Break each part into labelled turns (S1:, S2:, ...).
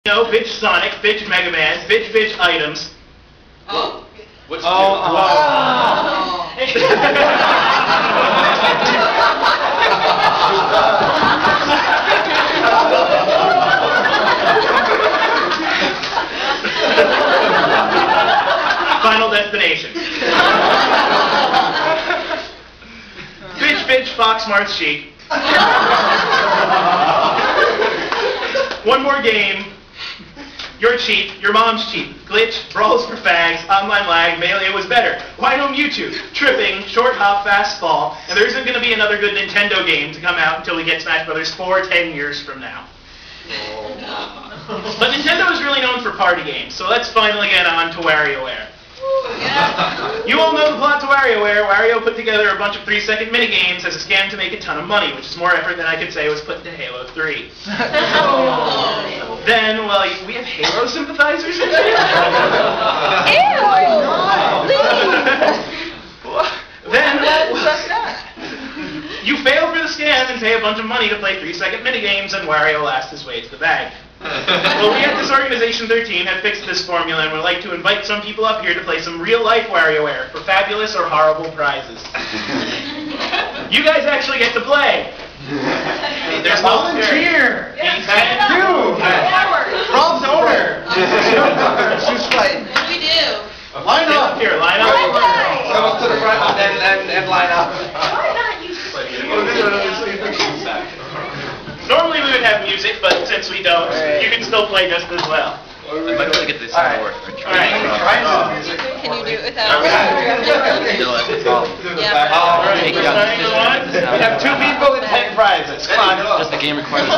S1: No, bitch Sonic, bitch Mega Man, bitch items.
S2: Oh.
S3: What's
S1: Final destination. bitch Foxmart's sheep. One more game. You're cheap, your mom's cheap. Glitch, brawls for fags, online lag, Melee was better. Why no Mewtwo? Tripping, short hop, fast fall, and there isn't going to be another good Nintendo game to come out until we get Smash Brothers 4 10 years from now. But Nintendo is really known for party games, so let's finally get on to WarioWare. You all know the plot to WarioWare. Wario put together a bunch of 3-second minigames as a scam to make a ton of money, which is more effort than I could say was put into Halo 3. Then, well, we have Halo sympathizers in here? Then, you fail for the scam and pay a bunch of money to play 3-second minigames, and Wario lasts his way to the bag. Well, we at Disorganization XIII have fixed this formula and would like to invite some people up here to play some real-life WarioWare for fabulous or horrible prizes. You guys actually get to play. There's volunteer. You. Rob's owner.
S3: Who's fighting?
S2: What do we do?
S1: Line up here. Line up.
S3: Come up to the front and line up.
S2: Why not you?
S1: Normally we would have music, but since we don't, you can still play just as well.
S3: I might be able to get this to work.
S1: Alright.
S2: Can you do it without? Yeah.
S1: Alright.
S3: We have 2 people and 10 prizes. Come on. Does the game require 3?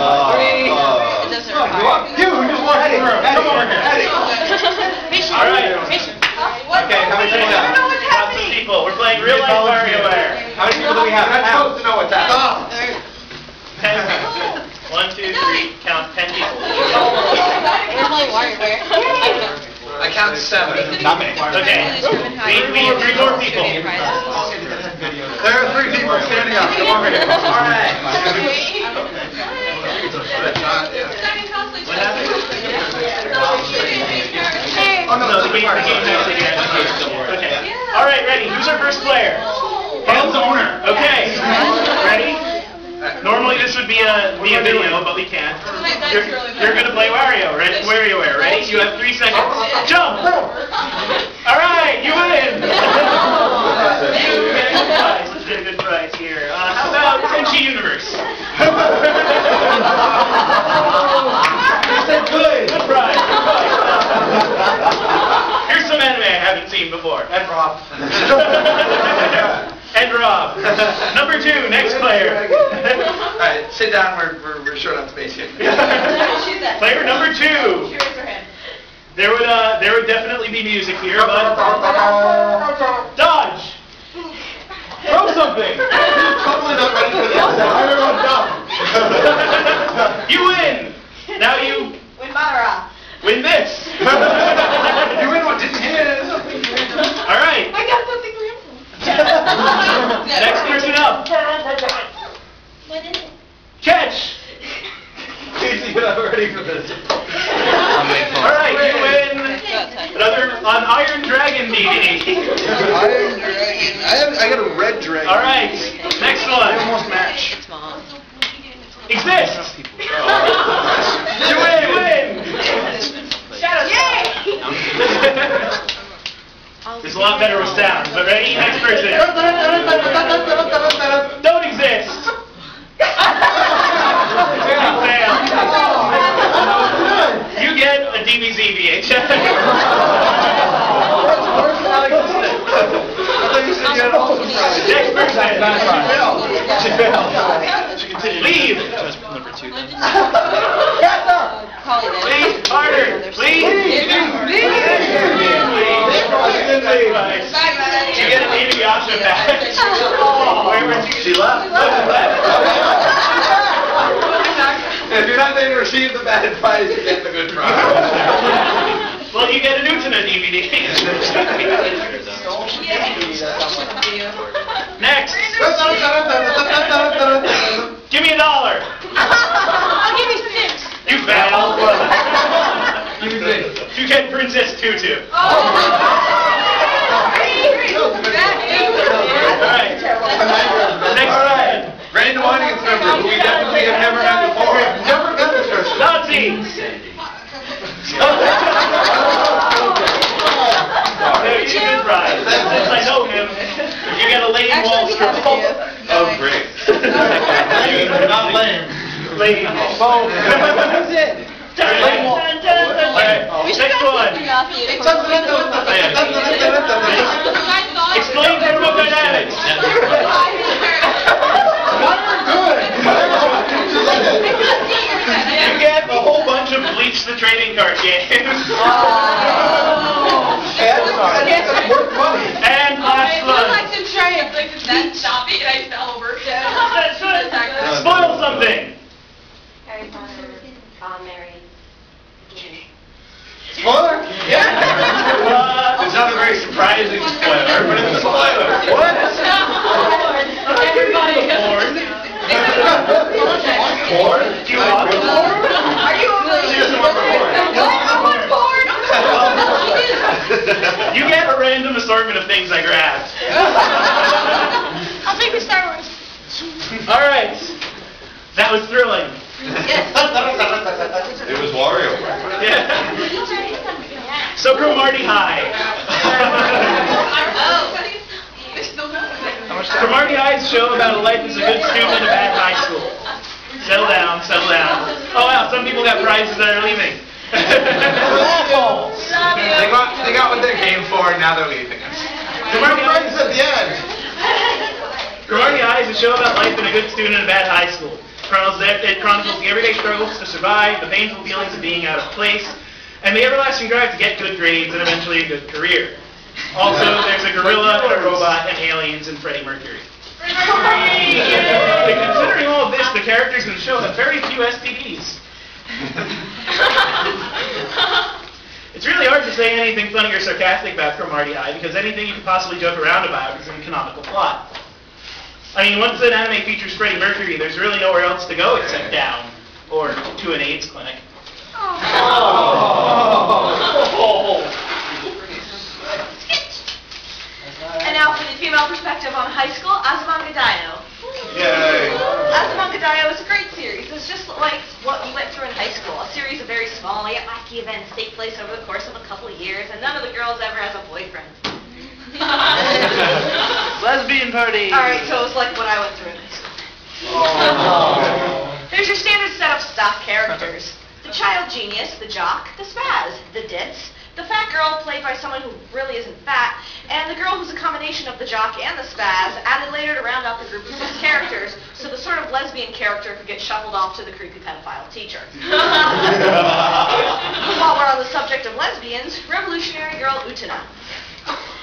S2: It doesn't require.
S3: You just want Eddie. Come over here.
S1: Alright.
S3: Okay, how many people
S1: Lots of people. We're playing real life WarioWare.
S3: How many people do we have? I'm supposed to know what's happening.
S1: 10 people. 1, 2, 3, count 10 people.
S2: We're playing WarioWare.
S3: I count 7. Not me.
S1: Okay. We have 3 more people.
S3: There are 3 people standing up. Come over here. Alright.
S1: What happened?
S3: Oh no,
S1: The game actually ends. Okay. Alright, ready. Who's our first player? Hands owner. Okay. Ready? Normally this would be a video, but we can't. You're going to play WarioWare. Ready? You have 3 seconds. Jump! Alright, you win! Let's get a good prize here. How about Crunchy Universe? Good prize. Here's some anime I haven't seen before.
S3: And Rob.
S1: And Rob. Number 2, next player.
S3: Alright, sit down. We're short on space here.
S1: Player number 2. There would definitely be music here, but dodge. Throw something.
S3: Totally not ready for this. Everyone's dumb.
S1: You win. Now you
S2: Win Mara.
S1: win this.
S3: You win what didn't hit.
S1: All right.
S2: I got something for him.
S1: Next person up.
S2: What is it?
S1: Catch.
S3: You're not ready for this.
S1: All right, you win another an Iron Dragon DVD.
S3: Iron Dragon. I got a red dragon.
S1: All right, next one.
S3: I almost match.
S2: It's mom.
S1: Exists. You win.
S2: Yay!
S1: It's a lot better with sound. But ready? Next person. Don't exist. Fail. You get a DVZ VHS. Next person.
S3: She failed.
S1: Leave.
S3: Number 2.
S1: Please, harder. Please. You get an Inuyasha back. Where was she? She left.
S3: If you're not there to receive the bad prize, you get the good prize.
S1: Well, you get a Nutana DVD. Next. Give me $1.
S2: I'll give you 6.
S1: You failed. Princess Tutu. Alright. Next slide.
S3: Random audience member who we definitely have never had before. Never met this person.
S1: Nazi. There, you get prize. Since I know him, you get a Lane Wallstrom.
S3: Oh, great. Not lame.
S1: Lane.
S3: That's it.
S1: Alright. Next one. Explain thermodynamics. You get a whole bunch of Bleach the Trading Card games. And last one.
S2: Stop it, I fell over.
S1: Spoil something.
S2: Harry Potter, Mary, Ginny.
S3: Spoiler?
S1: It's not a very surprising spoiler, but it's a spoiler. What?
S2: Everybody
S1: Porn?
S3: Porn?
S1: Do you want porn?
S2: Are you over
S3: She doesn't want porn.
S2: I want porn!
S1: You get a random assortment of things I grabbed.
S2: I'll take the Star Wars.
S1: All right. That was thrilling.
S3: It was Wario.
S1: Yeah. So Cromartie High. Cromartie High's show about a life as a good student in a bad high school. Settle down, settle down. Oh wow, some people got prizes that are leaving.
S3: They got what they came for, and now they're leaving us.
S1: Cromartie High
S3: Friends at the end.
S1: Cromartie High is a show about life in a good student in a bad high school. It chronicles the everyday struggles to survive, the painful feelings of being out of place, and the everlasting drive to get good grades and eventually a good career. Also, there's a gorilla, and a robot, and aliens, and Freddie Mercury. Considering all of this, the characters in the show have very few STDs. It's really hard to say anything funny or sarcastic about Cromartie High because anything you could possibly joke around about is an canonical plot. I mean, once an anime features Freddie Mercury, there's really nowhere else to go except down or to an AIDS clinic.
S2: And now for the female perspective on high school, Azumangadayo.
S3: Yay.
S2: Azumangadayo is a great series. It's just like what we went through in high school. A series of very small yet wacky events take place over the course of a couple of years, and none of the girls ever has a boyfriend.
S1: Lesbian party!
S2: Alright, so it's like what I went through in high school. There's your standard set of stock characters. The child genius, the jock, the spaz, the ditz, the fat girl played by someone who really isn't fat, and the girl who's a combination of the jock and the spaz, added later to round out the group of 6 characters, so the sort of lesbian character could get shuffled off to the creepy pedophile teacher. While we're on the subject of lesbians, Revolutionary Girl Utena.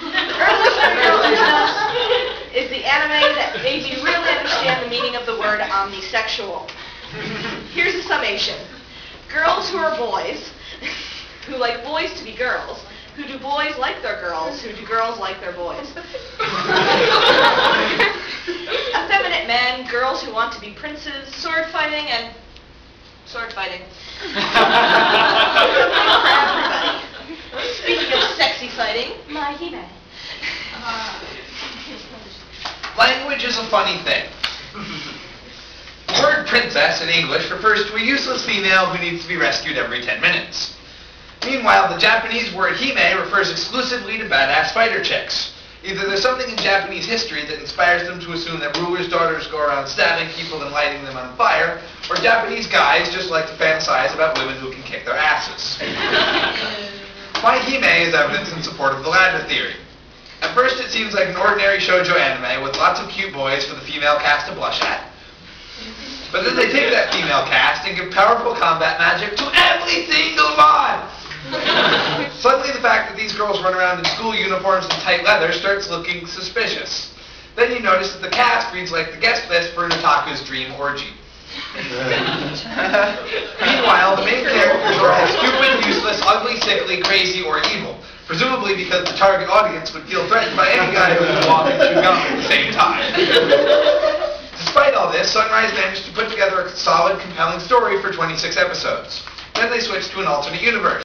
S2: Revolutionary Girl Utena is the anime that made me really understand the meaning of the word omnisexual. Here's a summation. Girls who are boys, who like boys to be girls, who do boys like their girls, who do girls like their boys. Effeminate men, girls who want to be princes, sword fighting, and sword fighting. For everybody. Speaking of sexy fighting, my He-Man.
S4: Language is a funny thing. The word princess in English refers to a useless female who needs to be rescued every 10 minutes. Meanwhile, the Japanese word hime refers exclusively to badass fighter chicks. Either there's something in Japanese history that inspires them to assume that rulers' daughters go around stabbing people and lighting them on fire, or Japanese guys just like to fantasize about women who can kick their asses. My hime is evidence in support of the latter theory. At first it seems like an ordinary shoujo anime with lots of cute boys for the female cast to blush at. But then they take that female cast and give powerful combat magic to every single one! Suddenly the fact that these girls run around in school uniforms and tight leather starts looking suspicious. Then you notice that the cast reads like the guest list for an otaku's dream orgy. Meanwhile, the main characters are all stupid, useless, ugly, sickly, crazy, or evil. Presumably because the target audience would feel threatened by any guy who would walk and chew gum at the same time. Despite all this, Sunrise managed to put together a solid, compelling story for 26 episodes. Then they switched to an alternate universe.